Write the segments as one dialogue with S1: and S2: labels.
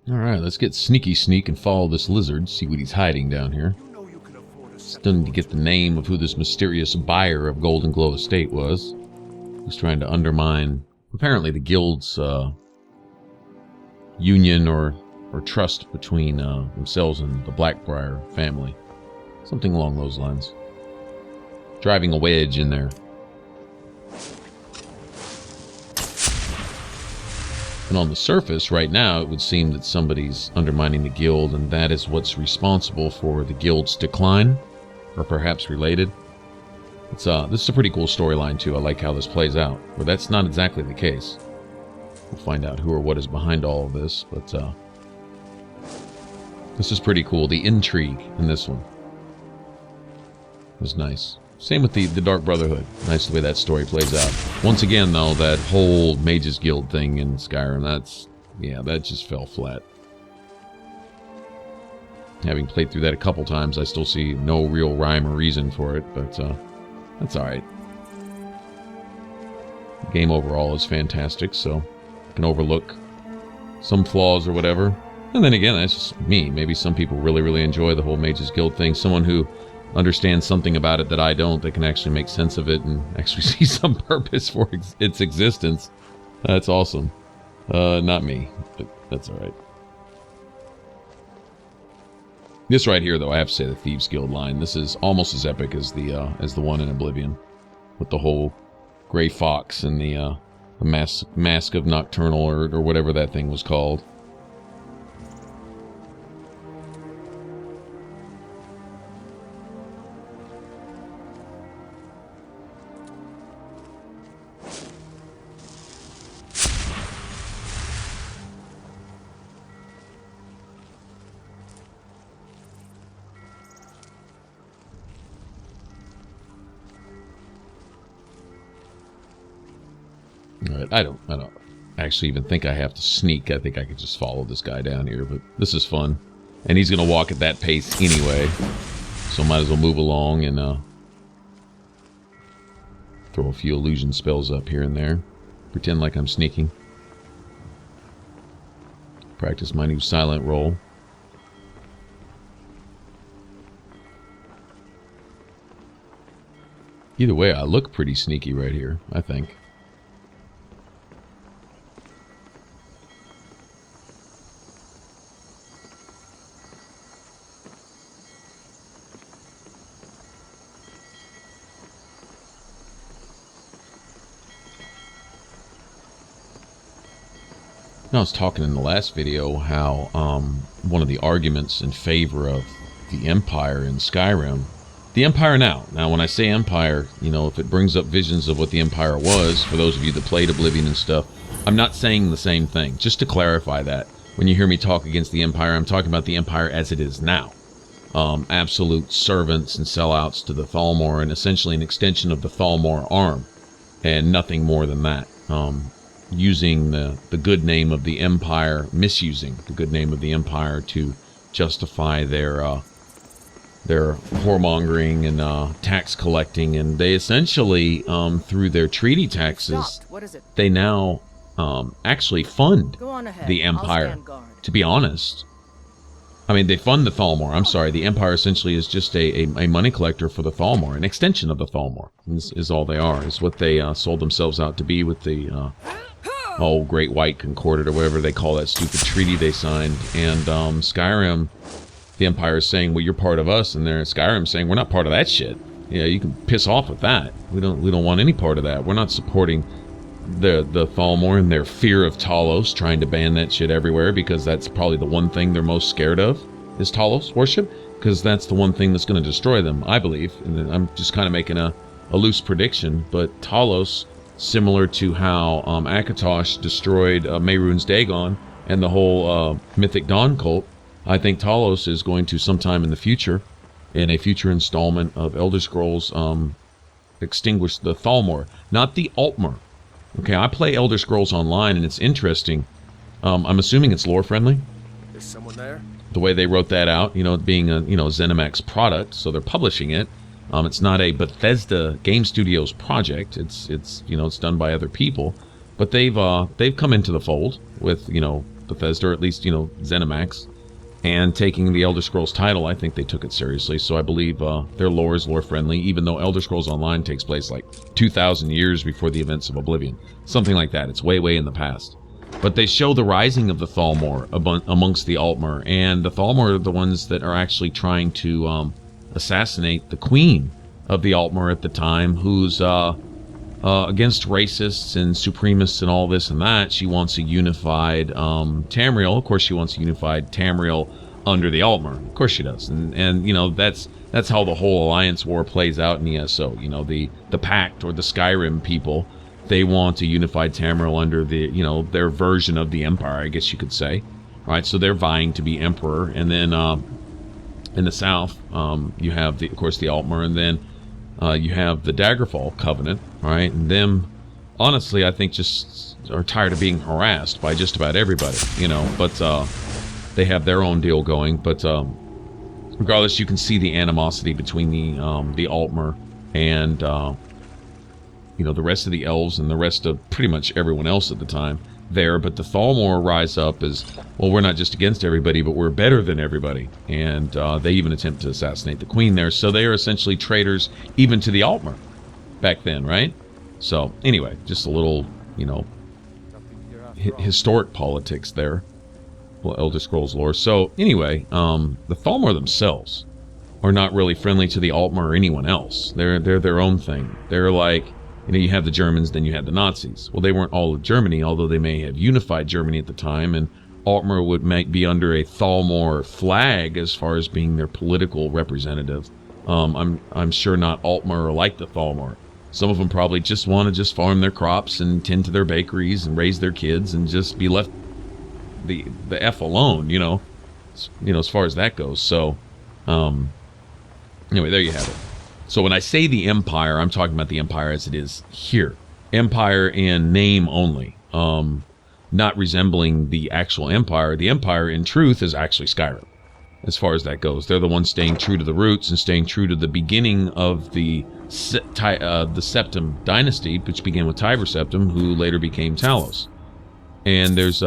S1: Alright, let's get sneak and follow this lizard, see what he's hiding down here. Still need to get the name of who this mysterious buyer of Golden Glow Estate was. Who's trying to undermine, apparently, the guild's union or trust between themselves and the Blackbriar family. Something along those lines. Driving a wedge in there. And on the surface, right now, it would seem that somebody's undermining the guild, and that is what's responsible for the guild's decline, or perhaps related. This is a pretty cool storyline, too. I like how this plays out. But that's not exactly the case. We'll find out who or what is behind all of this, but this is pretty cool. The intrigue in this one was nice. Same with the Dark Brotherhood. Nice the way that story plays out. Once again, though, that whole Mages Guild thing in Skyrim, that just fell flat. Having played through that a couple times, I still see no real rhyme or reason for it, but that's alright. The game overall is fantastic, so I can overlook some flaws or whatever. And then again, that's just me. Maybe some people really enjoy the whole Mages Guild thing. Someone who understands something about it that I don't, that can actually make sense of it and actually see some purpose for its existence. That's awesome. Not me, but that's alright. This right here, though, I have to say, the Thieves Guild line, this is almost as epic as the one in Oblivion. With the whole Grey Fox and the Mask of Nocturnal, or whatever that thing was called. Alright, I don't actually even think I have to sneak. I think I could just follow this guy down here, but this is fun. And he's going to walk at that pace anyway, so might as well move along and throw a few illusion spells up here and there. Pretend like I'm sneaking. Practice my new silent roll. Either way, I look pretty sneaky right here, I think. I was talking in the last video how one of the arguments in favor of the Empire in Skyrim, the Empire now when I say Empire, you know, if it brings up visions of what the Empire was, for those of you that played Oblivion and stuff, I'm not saying the same thing. Just to clarify that, when you hear me talk against the Empire, I'm talking about the Empire as it is now. Absolute servants and sellouts to the Thalmor, and essentially an extension of the Thalmor arm, and nothing more than that. Using the good name of the Empire, misusing the good name of the Empire to justify their whoremongering and tax collecting, and they essentially, through their treaty taxes, they now actually fund the Empire. To be honest, I mean, they fund the Thalmor. I'm sorry, the Empire essentially is just a money collector for the Thalmor, an extension of the Thalmor. Is all they are. Is what they sold themselves out to be with the Great White Concordat, or whatever they call that stupid treaty they signed. And Skyrim, the Empire is saying, well, you're part of us, and Skyrim saying, we're not part of that shit. Yeah, you can piss off with that. We don't want any part of that. We're not supporting the Thalmor and their fear of Talos, trying to ban that shit everywhere, because that's probably the one thing they're most scared of, is Talos worship, because that's the one thing that's going to destroy them, I believe. And I'm just kind of making a loose prediction, but Talos, similar to how Akatosh destroyed Mehrunes Dagon and the whole Mythic Dawn cult, I think Talos is going to, sometime in the future, in a future installment of Elder Scrolls, extinguish the Thalmor, not the Altmer. Okay, I play Elder Scrolls Online, and it's interesting. I'm assuming it's lore friendly.
S2: Is someone there?
S1: The way they wrote that out, you know, it being a ZeniMax product, so they're publishing it. It's not a Bethesda Game Studios project. It's done by other people, but they've come into the fold with Bethesda, or at least, ZeniMax. And taking the Elder Scrolls title, I think they took it seriously. So I believe their lore is lore-friendly, even though Elder Scrolls Online takes place like 2,000 years before the events of Oblivion. Something like that. It's way, way in the past. But they show the rising of the Thalmor amongst the Altmer, and the Thalmor are the ones that are actually trying to assassinate the queen of the Altmer at the time, who's against racists and supremacists and all this and that. She wants a unified Tamriel. Of course, she wants a unified Tamriel under the Altmer. Of course she does. And that's how the whole Alliance War plays out in ESO. The Pact, or the Skyrim people, they want a unified Tamriel under their version of the Empire, I guess you could say. Right? So they're vying to be Emperor. And then in the south, you have, of course, the Altmer, and then you have the Daggerfall Covenant, right? And them, honestly, I think just are tired of being harassed by just about everybody, but they have their own deal going. But regardless, you can see the animosity between the Altmer and the rest of the elves and the rest of pretty much everyone else at the time there. But the Thalmor rise up as, well, we're not just against everybody, but we're better than everybody. And they even attempt to assassinate the queen there. So they are essentially traitors even to the Altmer back then, right? So anyway, just a little, historic politics there. Well, Elder Scrolls lore. So anyway, the Thalmor themselves are not really friendly to the Altmer or anyone else. They're their own thing. They're like, you have the Germans, then you had the Nazis. Well, they weren't all of Germany, although they may have unified Germany at the time, and Altmer might be under a Thalmor flag as far as being their political representative. I'm sure not Altmer are like the Thalmor. Some of them probably just want to farm their crops and tend to their bakeries and raise their kids and just be left the F alone, as far as that goes. So, anyway, there you have it. So when I say the Empire, I'm talking about the Empire as it is here. Empire in name only, not resembling the actual Empire. The Empire, in truth, is actually Skyrim, as far as that goes. They're the ones staying true to the roots and staying true to the beginning of the Septim dynasty, which began with Tiber Septim, who later became Talos. And there's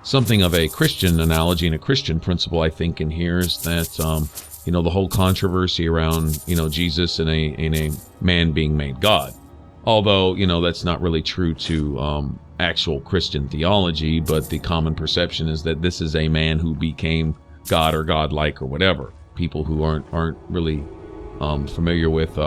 S1: something of a Christian analogy and a Christian principle, I think, in here, is that the whole controversy around, Jesus and a man being made God. Although, that's not really true to actual Christian theology, but the common perception is that this is a man who became God or godlike or whatever. People who aren't really familiar with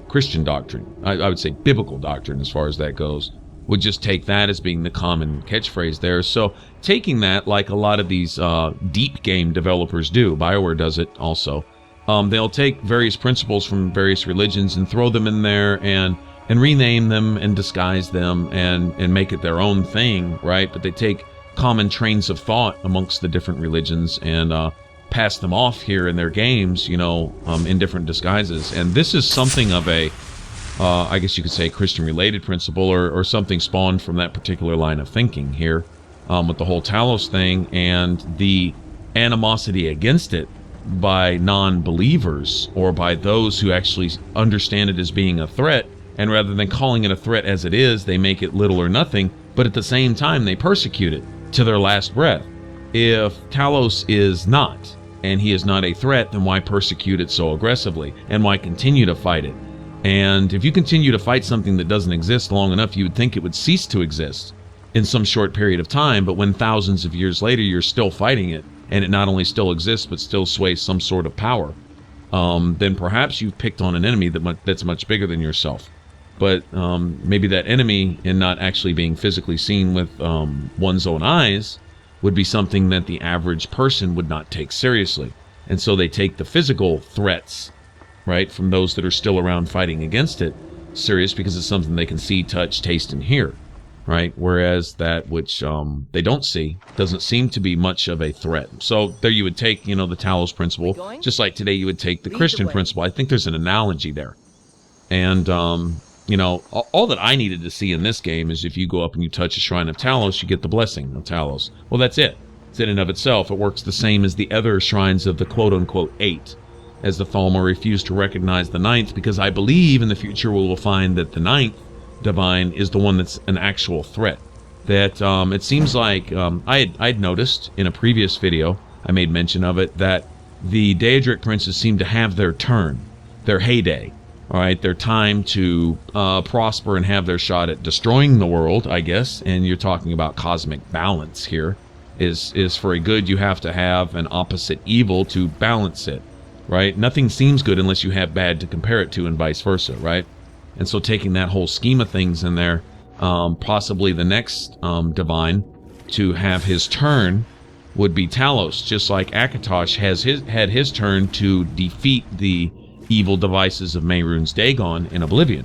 S1: Christian doctrine, I would say biblical doctrine as far as that goes, would just take that as being the common catchphrase there. So taking that, like a lot of these deep game developers do, BioWare does it also, they'll take various principles from various religions and throw them in there and rename them and disguise them and make it their own thing, right? But they take common trains of thought amongst the different religions and pass them off here in their games, in different disguises. And this is something of a I guess you could say Christian-related principle, or something spawned from that particular line of thinking here, with the whole Talos thing and the animosity against it by non-believers or by those who actually understand it as being a threat, and rather than calling it a threat as it is, they make it little or nothing, but at the same time they persecute it to their last breath. If Talos is not, and he is not a threat, then why persecute it so aggressively, and why continue to fight it? And if you continue to fight something that doesn't exist long enough, you would think it would cease to exist in some short period of time. But when thousands of years later you're still fighting it, and it not only still exists but still sways some sort of power, then perhaps you've picked on an enemy that's much bigger than yourself. But maybe that enemy, in not actually being physically seen with one's own eyes, would be something that the average person would not take seriously. And so they take the physical threats, right, from those that are still around fighting against it, serious, because it's something they can see, touch, taste, and hear, right? Whereas that which they don't see doesn't seem to be much of a threat. So there you would take, the Talos principle, just like today you would take the Christian principle. I think there's an analogy there. And, all that I needed to see in this game is if you go up and you touch a shrine of Talos, you get the blessing of Talos. Well, that's it. It's in and of itself. It works the same as the other shrines of the quote-unquote 8, as the Thalmor refused to recognize the 9th, because I believe in the future we will find that the 9th divine is the one that's an actual threat. that it seems like I'd noticed in a previous video, I made mention of it, that the Daedric princes seem to have their turn, their heyday, all right, their time to prosper and have their shot at destroying the world, I guess. And you're talking about cosmic balance here. Is for a good, you have to have an opposite evil to balance it, right? Nothing seems good unless you have bad to compare it to, and vice versa, right? And so taking that whole scheme of things in there, possibly the next divine to have his turn would be Talos, just like Akatosh had his turn to defeat the evil devices of Mehrunes Dagon in Oblivion.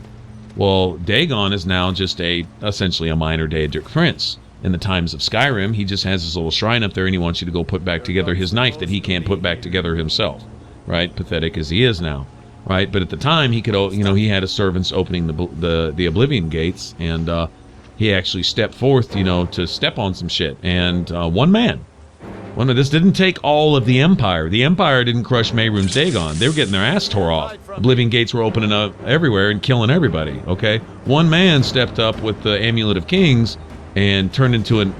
S1: Well, Dagon is now just essentially a minor Daedric prince. In the times of Skyrim, he just has his little shrine up there, and he wants you to go put back together his knife that he can't put back together himself, right? Pathetic as he is now, right? But at the time, he could, he had his servants opening the Oblivion gates, and he actually stepped forth, to step on some shit. And one man. This didn't take all of the Empire. The Empire didn't crush Mehrunes Dagon. They were getting their ass tore off. Oblivion gates were opening up everywhere and killing everybody, okay? One man stepped up with the Amulet of Kings and turned into imagine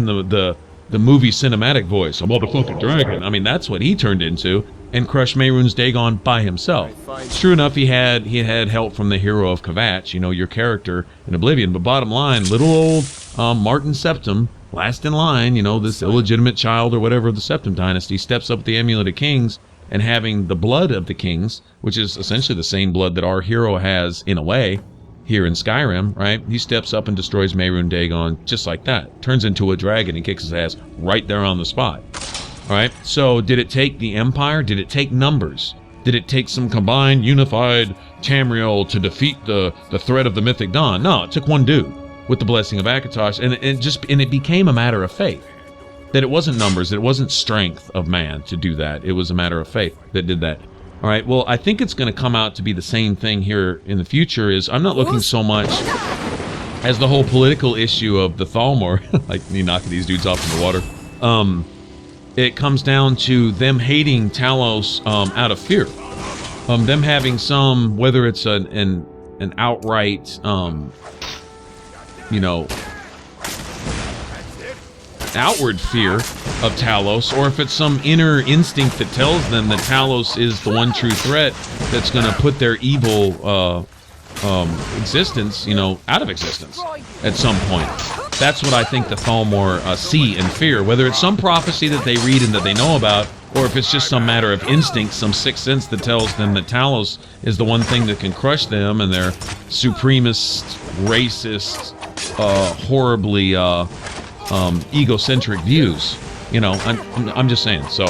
S1: the movie cinematic voice, a motherfucking dragon. I mean, that's what he turned into, and crushed Mehrunes Dagon by himself. True enough, he had help from the hero of Kvatch, your character in Oblivion. But bottom line, little old Martin Septim, last in line, this illegitimate child or whatever of the Septim dynasty, steps up with the Amulet of Kings, and having the blood of the kings, which is essentially the same blood that our hero has in a way here in Skyrim, right? He steps up and destroys Mehrunes Dagon just like that. Turns into a dragon and kicks his ass right there on the spot. All right, so did it take the Empire? Did it take numbers? Did it take some combined, unified Tamriel to defeat the threat of the Mythic Dawn? No, it took one dude with the blessing of Akatosh, and it became a matter of faith. That it wasn't numbers, it wasn't strength of man to do that. It was a matter of faith that did that. All right, well, I think it's going to come out to be the same thing here in the future. I'm not looking so much as the whole political issue of the Thalmor, like me knocking these dudes off in the water. It comes down to them hating Talos out of fear. Them having some, whether it's an outright, outward fear of Talos, or if it's some inner instinct that tells them that Talos is the one true threat that's going to put their evil existence, out of existence at some point. That's what I think the Thalmor see and fear, whether it's some prophecy that they read and that they know about, or if it's just some matter of instinct, some sixth sense that tells them that Talos is the one thing that can crush them and their supremacist, racist, horribly egocentric views. I'm just saying. So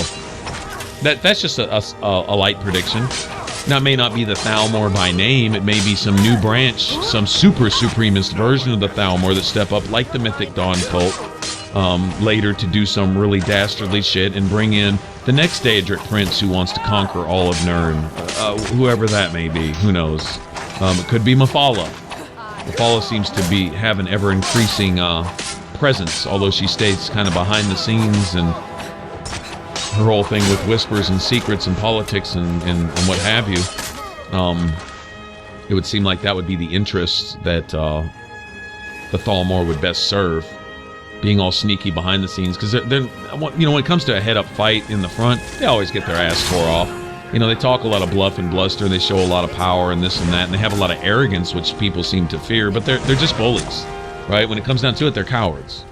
S1: that's just a light prediction. Now, it may not be the Thalmor by name. It may be some new branch, some super supremacist version of the Thalmor that step up like the Mythic Dawn cult later to do some really dastardly shit and bring in the next Daedric prince who wants to conquer all of Nirn. Whoever that may be, who knows? It could be Mephala. Mephala seems to have an ever-increasing presence, although she stays kind of behind the scenes, and her whole thing with whispers and secrets and politics and what have you. It would seem like that would be the interests that the Thalmor would best serve, being all sneaky behind the scenes, because they're when it comes to a head-up fight in the front, they always get their ass tore off. They talk a lot of bluff and bluster, and they show a lot of power and this and that, and they have a lot of arrogance, which people seem to fear, but they're just bullies, right? When it comes down to it, they're cowards.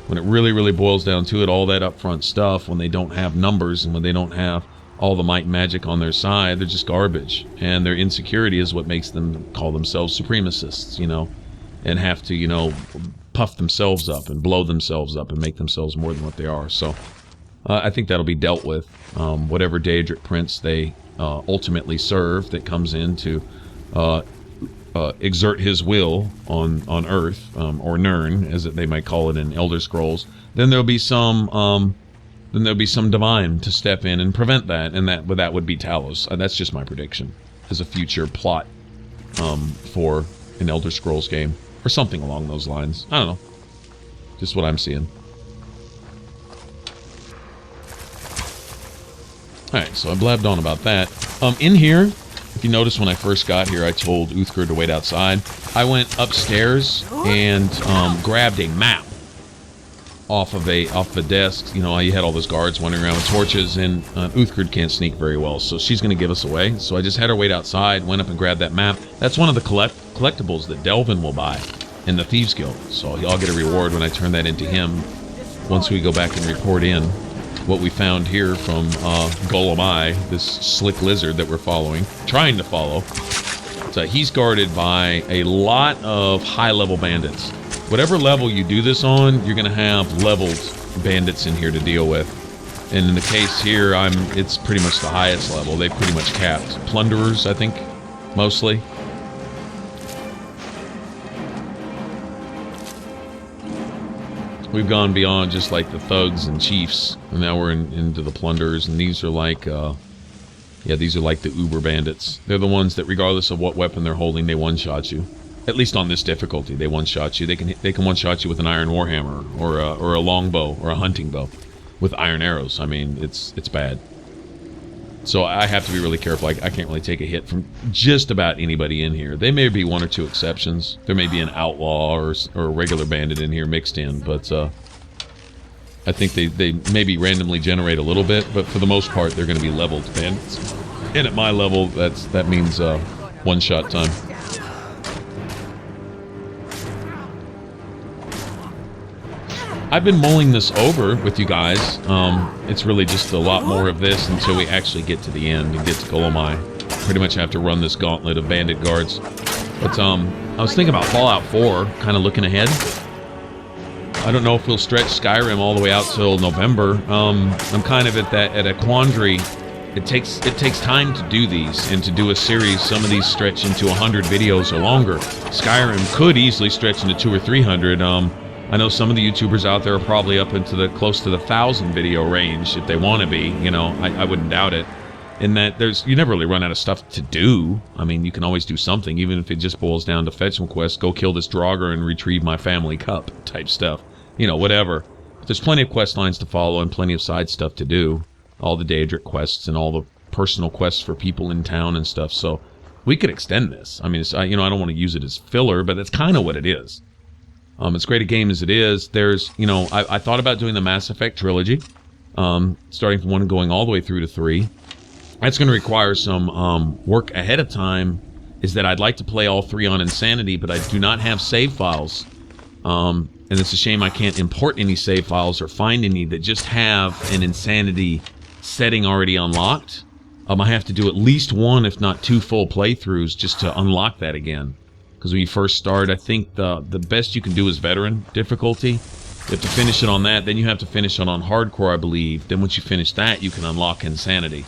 S1: When it really, really boils down to it, all that upfront stuff, when they don't have numbers and when they don't have all the might and magic on their side, they're just garbage. And their insecurity is what makes them call themselves supremacists, and have to, puff themselves up and blow themselves up and make themselves more than what they are. So I think that'll be dealt with. Whatever Daedric prince they ultimately serve that comes in to exert his will on Earth, or Nirn, as they might call it in Elder Scrolls, then there'll be some divine to step in and prevent that, and that would be Talos. That's just my prediction as a future plot for an Elder Scrolls game, or something along those lines. I don't know, just what I'm seeing. All right, so I blabbed on about that. In here, If you notice, when I first got here, I told Uthgar to wait outside. I went upstairs and grabbed a map off the desk. You know, you had all those guards wandering around with torches, and Uthgar can't sneak very well, so she's going to give us away. So I just had her wait outside, went up and grabbed that map. That's one of the collectibles that Delvin will buy in the Thieves Guild. So I'll get a reward when I turn that into him once we go back and report in what we found here from Gullim, this slick lizard that we're trying to follow. So he's guarded by a lot of high-level bandits. Whatever level you do this on, you're going to have leveled bandits in here to deal with. And in the case here, it's pretty much the highest level. They pretty much capped. Plunderers, I think, mostly. We've gone beyond just like the thugs and chiefs, and now we're into the plunderers, and these are like, these are like the uber bandits. They're the ones that, regardless of what weapon they're holding, they one-shot you. At least on this difficulty, they one-shot you. They can one-shot you with an iron warhammer, or a longbow, or a hunting bow, with iron arrows. I mean, it's bad. So I have to be really careful. I can't really take a hit from just about anybody in here. There may be one or two exceptions. There may be an outlaw or a regular bandit in here mixed in, but I think they maybe randomly generate a little bit, but for the most part, they're going to be leveled bandits. And at my level, that means one-shot time. I've been mulling this over with you guys. It's really just a lot more of this until we actually get to the end and get to Gullim. Pretty much have to run this gauntlet of bandit guards. But I was thinking about Fallout 4, kind of looking ahead. I don't know if we'll stretch Skyrim all the way out till November. I'm kind of at a quandary. It takes time to do these, and to do a series. Some of these stretch into 100 videos or longer. Skyrim could easily stretch into 200 or 300. I know some of the YouTubers out there are probably up into close to the 1,000 video range if they want to be. You know, I wouldn't doubt it. In that you never really run out of stuff to do. I mean, you can always do something, even if it just boils down to fetch some quests, go kill this Draugr and retrieve my family cup type stuff. You know, whatever. But there's plenty of quest lines to follow and plenty of side stuff to do. All the Daedric quests and all the personal quests for people in town and stuff. So we could extend this. I mean, I don't want to use it as filler, but that's kind of what it is. As great a game as it is, there's, I thought about doing the Mass Effect trilogy, starting from 1 and going all the way through to 3. That's going to require some work ahead of time, is that I'd like to play all 3 on Insanity, but I do not have save files. And it's a shame I can't import any save files or find any that just have an Insanity setting already unlocked. I have to do at least 1, if not 2 full playthroughs just to unlock that again. Because when you first start, I think the best you can do is veteran difficulty. You have to finish it on that, then you have to finish it on hardcore, I believe. Then once you finish that, you can unlock Insanity.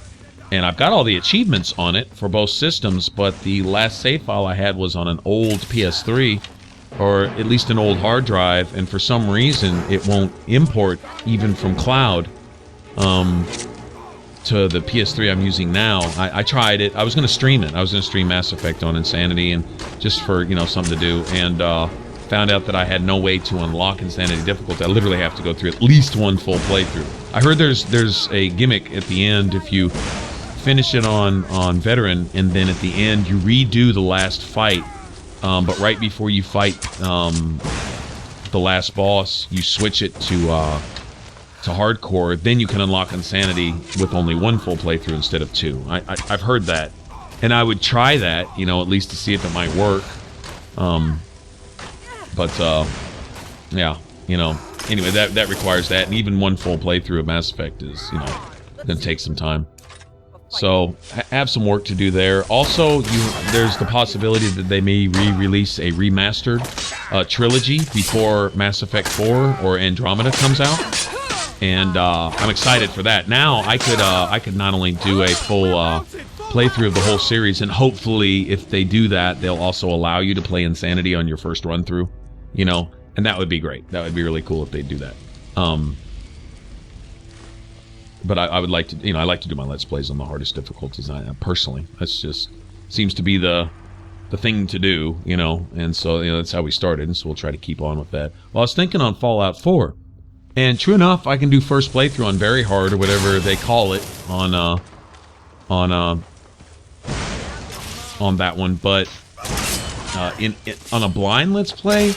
S1: And I've got all the achievements on it for both systems, but the last save file I had was on an old PS3, or at least an old hard drive, and for some reason it won't import even from cloud to the PS3 I'm using now. I tried it. I was going to stream it. I was going to stream Mass Effect on Insanity, and just for, something to do, and found out that I had no way to unlock Insanity difficulty. I literally have to go through at least 1 full playthrough. I heard there's a gimmick at the end if you finish it on veteran, and then at the end you redo the last fight, but right before you fight the last boss, you switch it to hardcore. Then you can unlock Insanity with only 1 full playthrough instead of 2. I've heard that, and I would try that, at least to see if it might work. Anyway, that requires that, and even 1 full playthrough of Mass Effect is, going to take some time. So have some work to do there. Also, there's the possibility that they may re-release a remastered trilogy before Mass Effect 4 or Andromeda comes out, and I'm excited for that. Now I could not only do a full playthrough of the whole series, and hopefully if they do that, they'll also allow you to play Insanity on your first run through, and that would be great. That would be really cool if they do that. But I would like to, I like to do my Let's Plays on the hardest difficulties. Personally, that's just seems to be the thing to do, and so that's how we started, and so we'll try to keep on with that. Well, I was thinking on Fallout 4, and true enough, I can do first playthrough on very hard, or whatever they call it, on on that one, but on a blind Let's Play,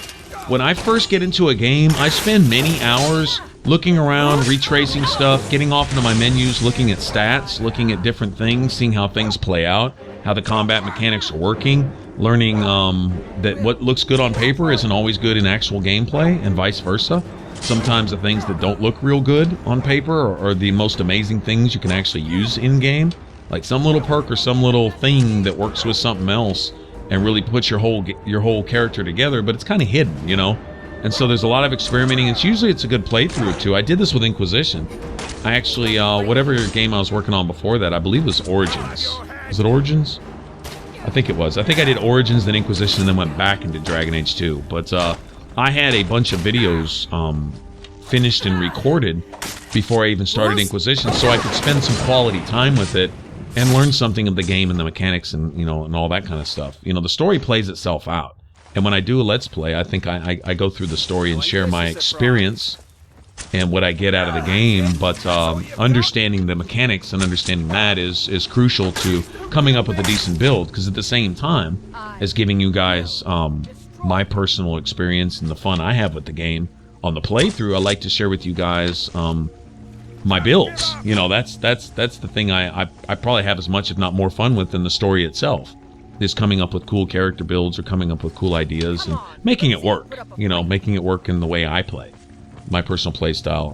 S1: when I first get into a game, I spend many hours looking around, retracing stuff, getting off into my menus, looking at stats, looking at different things, seeing how things play out, how the combat mechanics are working, learning that what looks good on paper isn't always good in actual gameplay, and vice versa. Sometimes the things that don't look real good on paper are the most amazing things you can actually use in-game. Like some little perk or some little thing that works with something else and really puts your whole character together, but it's kind of hidden, you know? And so there's a lot of experimenting. It's usually a good playthrough too. I did this with Inquisition. I actually, whatever game I was working on before that, I believe it was Origins. Was it Origins? I think it was. I think I did Origins, then Inquisition, and then went back into Dragon Age 2. But I had a bunch of videos finished and recorded before I even started Inquisition, so I could spend some quality time with it and learn something of the game and the mechanics and, you know, and all that kind of stuff. You know, the story plays itself out. And when I do a Let's Play, I think I go through the story and share my experience and what I get out of the game, but understanding the mechanics and understanding that is crucial to coming up with a decent build, because at the same time as giving you guys my personal experience and the fun I have with the game on the playthrough, I like to share with you guys my builds. You know, that's the thing I probably have as much, if not more, fun with than the story itself. Is coming up with cool character builds or coming up with cool ideas and making it work. You know, making it work in the way I play, my personal play style.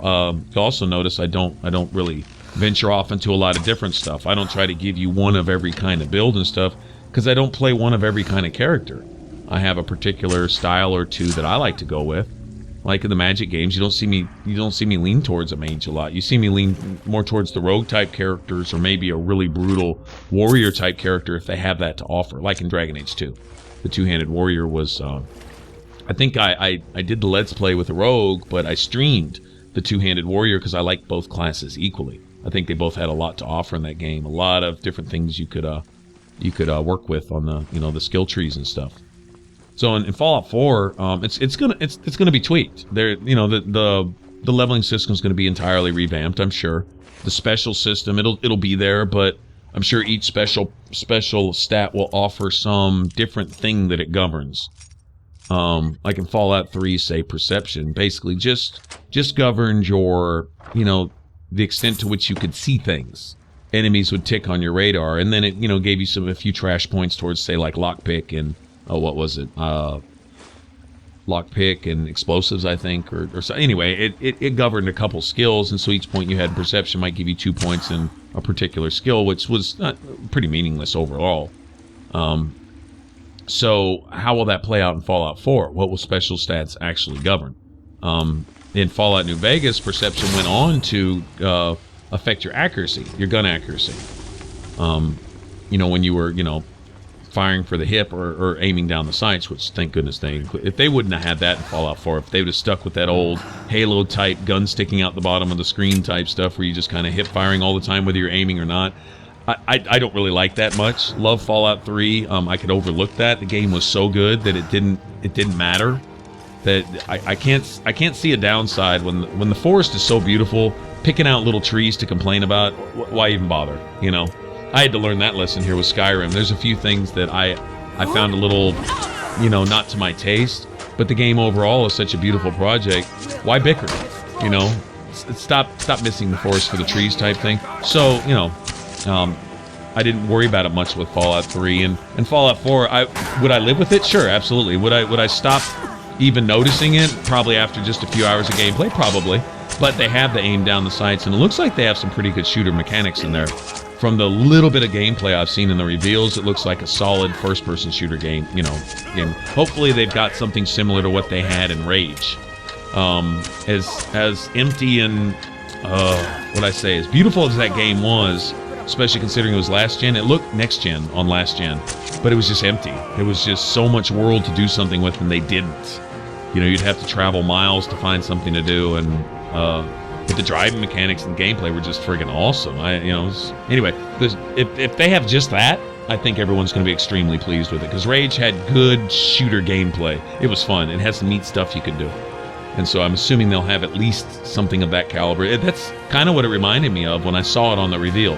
S1: You'll also notice I don't really venture off into a lot of different stuff. I don't try to give you one of every kind of build and stuff, because I don't play one of every kind of character. I have a particular style or two that I like to go with. Like in the Magic games, you don't see me lean towards a mage a lot. You see me lean more towards the rogue type characters, or maybe a really brutal warrior type character if they have that to offer. Like in Dragon Age 2, the two-handed warrior was. I think I did the Let's Play with a rogue, but I streamed the two-handed warrior because I like both classes equally. I think they both had a lot to offer in that game. A lot of different things you could work with on the skill trees and stuff. So in Fallout 4, it's gonna be tweaked. There, the leveling system is gonna be entirely revamped. I'm sure the special system it'll be there, but I'm sure each special stat will offer some different thing that it governs. Like in Fallout 3, say perception, basically just governed your the extent to which you could see things. Enemies would tick on your radar, and then it gave you a few trash points towards, say, like lockpick and. Oh, what was it? Lockpick and explosives, I think, or so. Anyway, it governed a couple skills, and so each point you had in perception might give you 2 points in a particular skill, which was pretty meaningless overall. So how will that play out in Fallout 4? What will special stats actually govern? In Fallout New Vegas, perception went on to affect your accuracy, your gun accuracy. When you were, firing for the hip or aiming down the sights, which thank goodness if they wouldn't have had that in Fallout 4, if they would have stuck with that old Halo type gun sticking out the bottom of the screen type stuff where you just kind of hip firing all the time whether you're aiming or not, I don't really like that much. Love Fallout 3. I could overlook that. The game was so good that it didn't matter. That I can't see a downside when the forest is so beautiful. Picking out little trees to complain about, why even bother? I had to learn that lesson here with Skyrim. There's a few things that I found a little, not to my taste, but the game overall is such a beautiful project. Why bicker? Stop missing the forest for the trees type thing. So, I didn't worry about it much with Fallout 3 and Fallout 4. Would I live with it? Sure, absolutely. Would I stop even noticing it? Probably after just a few hours of gameplay, probably. But they have the aim down the sights, and it looks like they have some pretty good shooter mechanics in there. From the little bit of gameplay I've seen in the reveals, it looks like a solid first-person shooter game. Hopefully they've got something similar to what they had in Rage. As empty and as beautiful as that game was, especially considering it was last gen, it looked next gen on last gen, but it was just empty. It was just so much world to do something with, and they didn't. You'd have to travel miles to find something to do, and but the driving mechanics and gameplay were just friggin' awesome. Anyway, if they have just that, I think everyone's going to be extremely pleased with it, because Rage had good shooter gameplay. It was fun. It had some neat stuff you could do. And so I'm assuming they'll have at least something of that caliber. That's kind of what it reminded me of when I saw it on the reveal.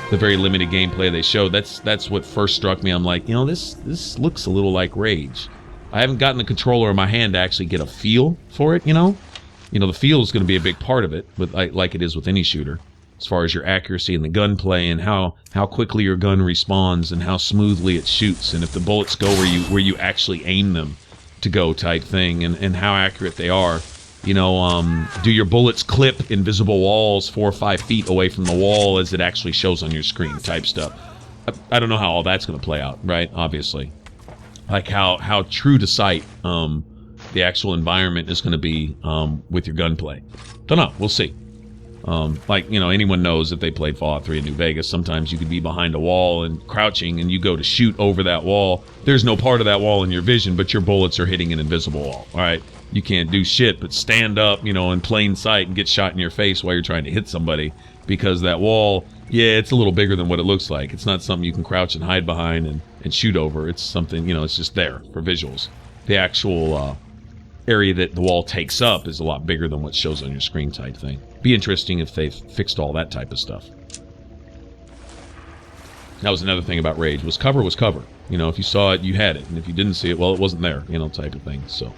S1: the very limited gameplay they showed, that's what first struck me. I'm like, you know, this looks a little like Rage. I haven't gotten the controller in my hand to actually get a feel for it, you know? You know, the feel is going to be a big part of it, with, like it is with any shooter, as far as your accuracy and the gunplay and how quickly your gun responds and how smoothly it shoots, and if the bullets go where you actually aim them to go type thing, and how accurate they are. You know, do your bullets clip invisible walls 4 or 5 feet away from the wall as it actually shows on your screen type stuff. I don't know how all that's going to play out, right? Obviously. Like how true to sight the actual environment is going to be with your gunplay. Don't know. We'll see. Like, you know, anyone knows if they played Fallout 3 in New Vegas, sometimes you could be behind a wall and crouching and you go to shoot over that wall. There's no part of that wall in your vision, but your bullets are hitting an invisible wall, all right? You can't do shit but stand up, you know, in plain sight and get shot in your face while you're trying to hit somebody, because that wall, yeah, it's a little bigger than what it looks like. It's not something you can crouch and hide behind and shoot over. It's something, you know, it's just there for visuals. The actual area that the wall takes up is a lot bigger than what shows on your screen type thing. Be interesting if they fixed all that type of stuff. That was another thing about Rage, was cover. You know, if you saw it, you had it, and if you didn't see it, well, it wasn't there, you know, type of thing. So,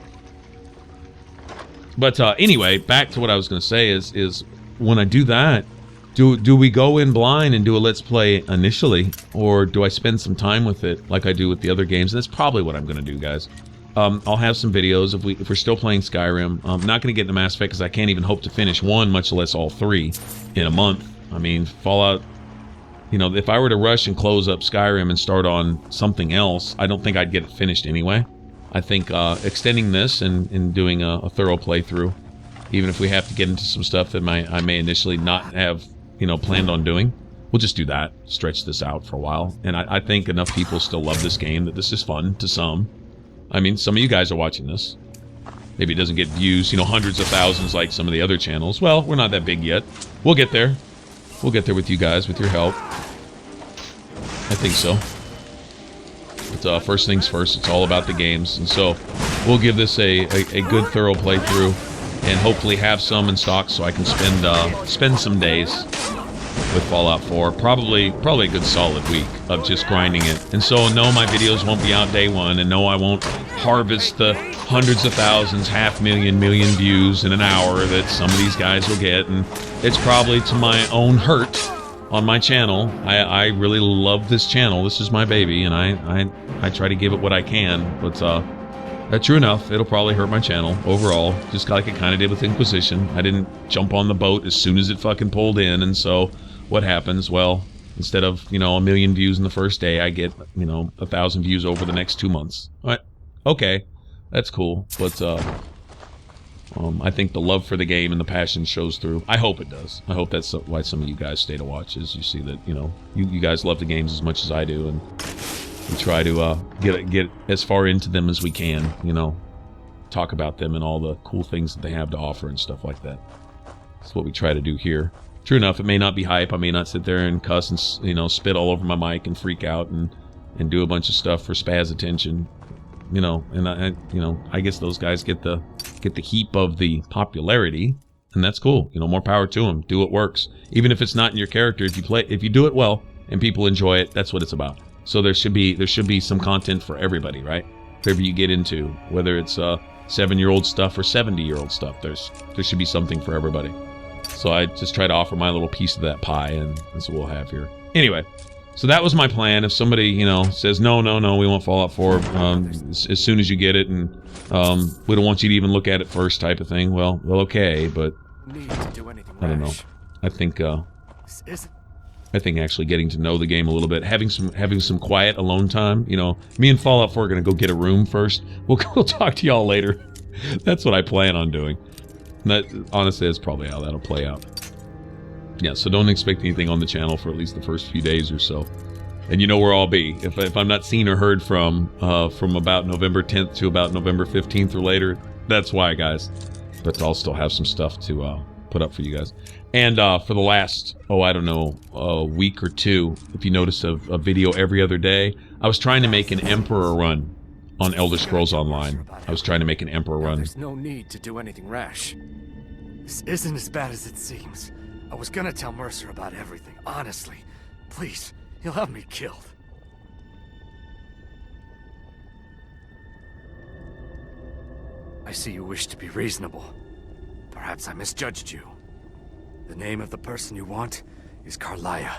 S1: but anyway, back to what I was going to say is when I do that, do we go in blind and do a let's play initially, or do I spend some time with it like I do with the other games? And that's probably what I'm going to do, guys. I'll have some videos if we're still playing Skyrim. I'm not going to get into Mass Effect because I can't even hope to finish one, much less all 3, in a month. I mean, Fallout, you know, if I were to rush and close up Skyrim and start on something else, I don't think I'd get it finished anyway. I think extending this and doing a thorough playthrough, even if we have to get into some stuff that I may initially not have, you know, planned on doing, we'll just do that, stretch this out for a while. And I think enough people still love this game that this is fun to some. I mean, some of you guys are watching this. Maybe it doesn't get views, you know, hundreds of thousands like some of the other channels. Well, we're not that big yet. We'll get there. We'll get there with you guys, with your help. I think so. But first things first, it's all about the games. And so we'll give this a good, thorough playthrough and hopefully have some in stock so I can spend some days with Fallout 4. Probably a good solid week of just grinding it. And so, no, my videos won't be out day one, and no, I won't harvest the hundreds of thousands, 500,000, million views in an hour that some of these guys will get, and it's probably to my own hurt on my channel. I really love this channel. This is my baby, and I try to give it what I can, but true enough, it'll probably hurt my channel overall, just like it kind of did with Inquisition. I didn't jump on the boat as soon as it fucking pulled in, and so what happens? Well, instead of, you know, 1 million views in the first day, I get, you know, 1,000 views over the next 2 months. All right. Okay, that's cool, but I think the love for the game and the passion shows through. I hope it does. I hope that's why some of you guys stay to watch, is you see that, you know, you guys love the games as much as I do, and we try to get as far into them as we can, you know, talk about them and all the cool things that they have to offer and stuff like that. That's what we try to do here. True enough, it may not be hype. I may not sit there and cuss and, you know, spit all over my mic and freak out and do a bunch of stuff for spaz attention, you know. And I guess those guys get the heap of the popularity, and that's cool. You know, more power to them. Do what works, even if it's not in your character. If you do it well and people enjoy it, that's what it's about. So there should be some content for everybody, right? Whatever you get into, whether it's 7-year-old stuff or 70-year-old stuff, there should be something for everybody. So I just try to offer my little piece of that pie, and that's what we'll have here. Anyway, so that was my plan. If somebody, you know, says, no, we want Fallout 4 as soon as you get it, and we don't want you to even look at it first type of thing, well, okay, but I don't know. I think actually getting to know the game a little bit, having some quiet alone time, you know, me and Fallout 4 are going to go get a room first. We'll talk to y'all later. That's what I plan on doing. That, honestly, that's probably how that'll play out. Yeah, so don't expect anything on the channel for at least the first few days or so. And you know where I'll be. If I'm not seen or heard from about November 10th to about November 15th or later, that's why, guys. But I'll still have some stuff to put up for you guys. And for the last, I don't know, a week or two, if you notice a video every other day, I was trying to make an Emperor run on Elder Scrolls Online. I was trying to make an Emperor run.
S2: There's no need to do anything rash. This isn't as bad as it seems. I was gonna tell Mercer about everything, honestly. Please, you'll have me killed. I see you wish to be reasonable. Perhaps I misjudged you. The name of the person you want is Carlia.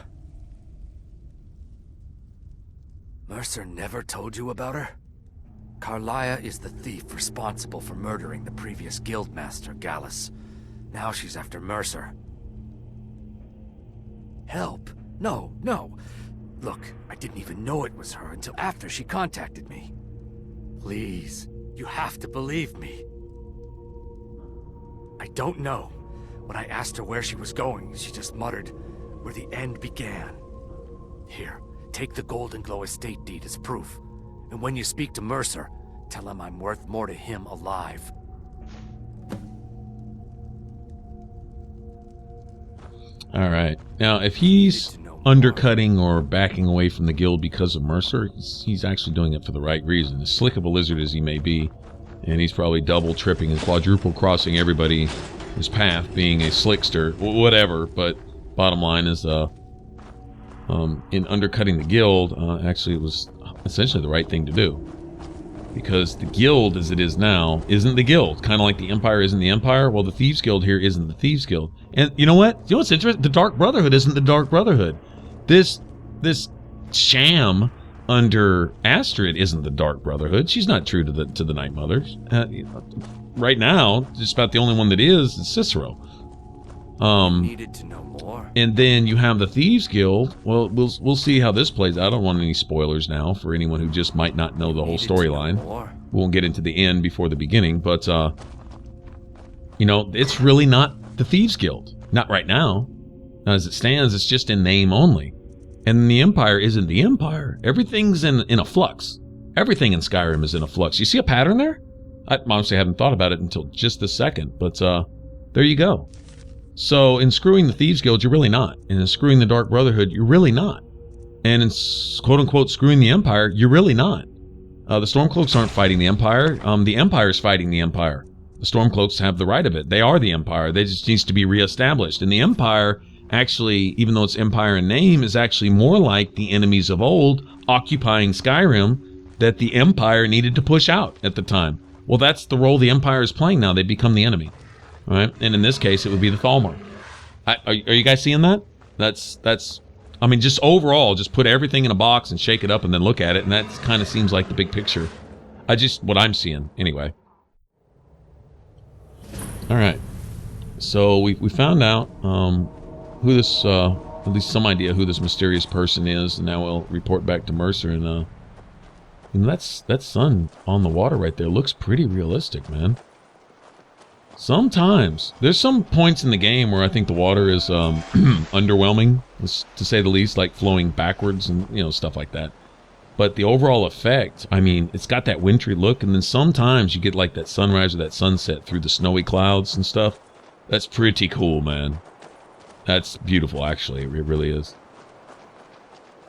S2: Mercer never told you about her? Carlia is the thief responsible for murdering the previous guildmaster, Gallus. Now she's after Mercer. Help? No, no. Look, I didn't even know it was her until after she contacted me. Please, you have to believe me. I don't know. When I asked her where she was going, she just muttered, where the end began. Here, take the Golden Glow estate deed as proof. And when you speak to Mercer, tell him I'm worth more to him alive.
S1: All right. Now, if he's undercutting or backing away from the guild because of Mercer, he's actually doing it for the right reason. As slick of a lizard as he may be, and he's probably double, tripping, and quadruple crossing everybody his path, being a slickster, whatever. But bottom line is, in undercutting the guild, actually it was essentially the right thing to do. Because the guild, as it is now, isn't the guild. Kind of like the Empire isn't the Empire. Well, the Thieves Guild here isn't the Thieves Guild. And you know what? You know what's interesting? The Dark Brotherhood isn't the Dark Brotherhood. This sham under Astrid isn't the Dark Brotherhood. She's not true to the Night Mothers. Right now, just about the only one that is Cicero.
S2: Needed to know more.
S1: And then you have the Thieves Guild. Well, we'll see how this plays out. I don't want any spoilers now for anyone who just might not know the whole storyline. We won't get into the end before the beginning, but you know, it's really not the Thieves Guild. Not right now. As it stands, it's just in name only. And the Empire isn't the Empire. Everything's in a flux. Everything in Skyrim is in a flux. You see a pattern there? I honestly hadn't thought about it until just this second, but there you go. So in screwing the Thieves Guild, you're really not. And in screwing the Dark Brotherhood, you're really not. And in quote-unquote screwing the Empire, you're really not. The Stormcloaks aren't fighting the Empire. The Empire's fighting the Empire. The Stormcloaks have the right of it. They are the Empire. They just needs to be reestablished. And the Empire, actually, even though it's Empire in name, is actually more like the enemies of old occupying Skyrim that the Empire needed to push out at the time. Well, that's the role the Empire is playing now. They become the enemy. All right? And in this case, it would be the Thalmor. Are you guys seeing that? That's. I mean, just overall, just put everything in a box and shake it up and then look at it, and that kind of seems like the big picture. What I'm seeing, anyway. All right. So we found out who this, at least some idea who this mysterious person is, and now we'll report back to Mercer, and that sun on the water right there looks pretty realistic, man. Sometimes there's some points in the game where I think the water is underwhelming, to say the least, like flowing backwards and stuff like that. But the overall effect, I mean, it's got that wintry look, and then sometimes you get like that sunrise or that sunset through the snowy clouds and stuff. That's pretty cool, man. That's beautiful, actually. It really is.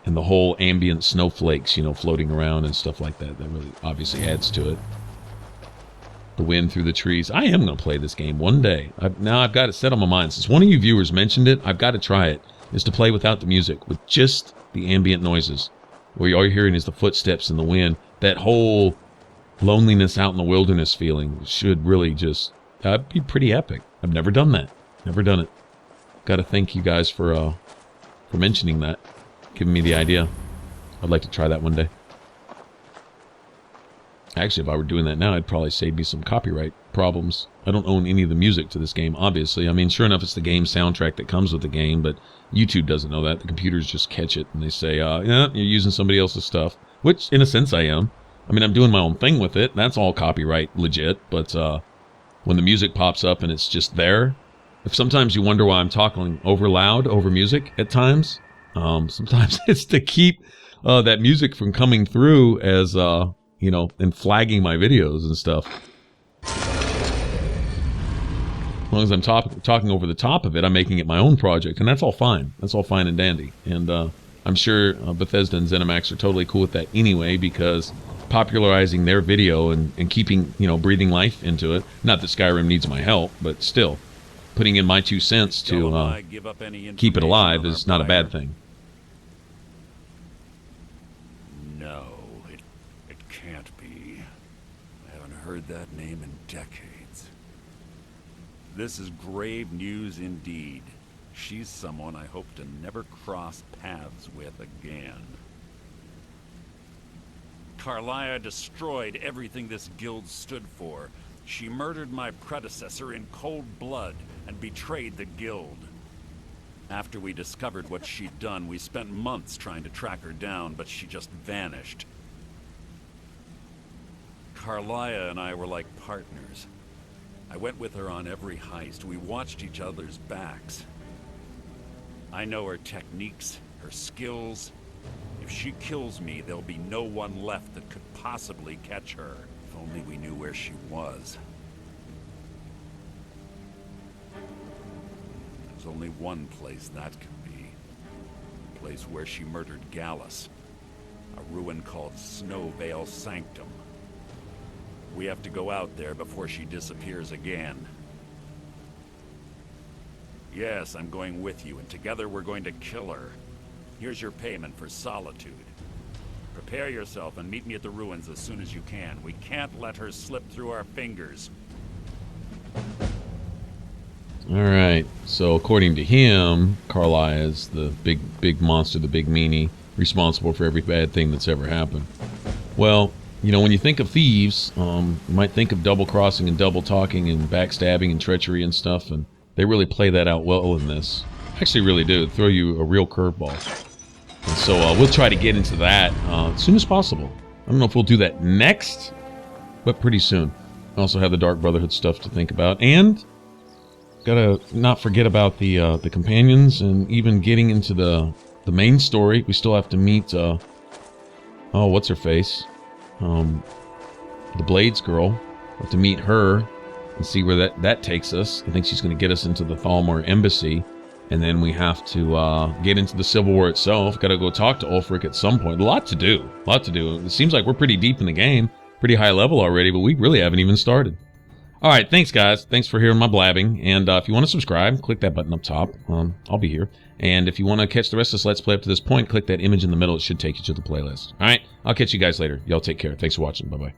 S1: And the whole ambient snowflakes, floating around and stuff like that, that really obviously adds to it. The wind through the trees. I am going to play this game one day. Now I've got it set on my mind. Since one of you viewers mentioned it, I've got to try it. Is to play without the music, with just the ambient noises. Where all you're hearing is the footsteps and the wind. That whole loneliness out in the wilderness feeling should really just be pretty epic. I've never done that. Never done it. Got to thank you guys for mentioning that. Giving me the idea. I'd like to try that one day. Actually, if I were doing that now, I'd probably save me some copyright problems. I don't own any of the music to this game, obviously. I mean, sure enough, it's the game soundtrack that comes with the game, but YouTube doesn't know that. The computers just catch it, and they say, yeah, you're using somebody else's stuff. Which, in a sense, I am. I mean, I'm doing my own thing with it. That's all copyright legit, but when the music pops up and it's just there, if sometimes you wonder why I'm talking over loud over music at times, sometimes it's to keep that music from coming through as... and flagging my videos and stuff. As long as I'm talking over the top of it, I'm making it my own project, and that's all fine. That's all fine and dandy. And I'm sure Bethesda and ZeniMax are totally cool with that anyway, because popularizing their video and keeping, breathing life into it. Not that Skyrim needs my help, but still, putting in my 2 cents to keep it alive is not a bad thing.
S3: No, it can't be. I haven't heard that name in decades. This is grave news indeed. She's someone I hope to never cross paths with again. Carlia destroyed everything this guild stood for. She murdered my predecessor in cold blood and betrayed the guild. After we discovered what she'd done, we spent months trying to track her down, but she just vanished. Carlia and I were like partners. I went with her on every heist. We watched each other's backs. I know her techniques, her skills. If she kills me, there'll be no one left that could possibly catch her. If only we knew where she was. There's only one place that could be. A place where she murdered Gallus. A ruin called Snowvale Sanctum. We have to go out there before she disappears again. Yes, I'm going with you, and together we're going to kill her. Here's your payment for solitude. Prepare yourself and meet me at the ruins as soon as you can. We can't let her slip through our fingers.
S1: Alright, so according to him, Carlia is the big monster, the big meanie, responsible for every bad thing that's ever happened. Well, you know, when you think of thieves, you might think of double-crossing and double-talking and backstabbing and treachery and stuff, and they really play that out well in this. Actually really do. Throw you a real curveball. And so we'll try to get into that as soon as possible. I don't know if we'll do that next, but pretty soon. I also have the Dark Brotherhood stuff to think about, and gotta not forget about the companions, and even getting into the main story. We still have to meet oh, what's her face, the Blades girl. We have to meet her and see where that takes us. I think she's going to get us into the Thalmor embassy, and then we have to get into the Civil War itself. Got to go talk to Ulfric at some point. A lot to do. It seems like we're pretty deep in the game, pretty high level already, but we really haven't even started. All right, thanks, guys. Thanks for hearing my blabbing. And if you want to subscribe, click that button up top. I'll be here. And if you want to catch the rest of this Let's Play up to this point, click that image in the middle. It should take you to the playlist. All right, I'll catch you guys later. Y'all take care. Thanks for watching. Bye-bye.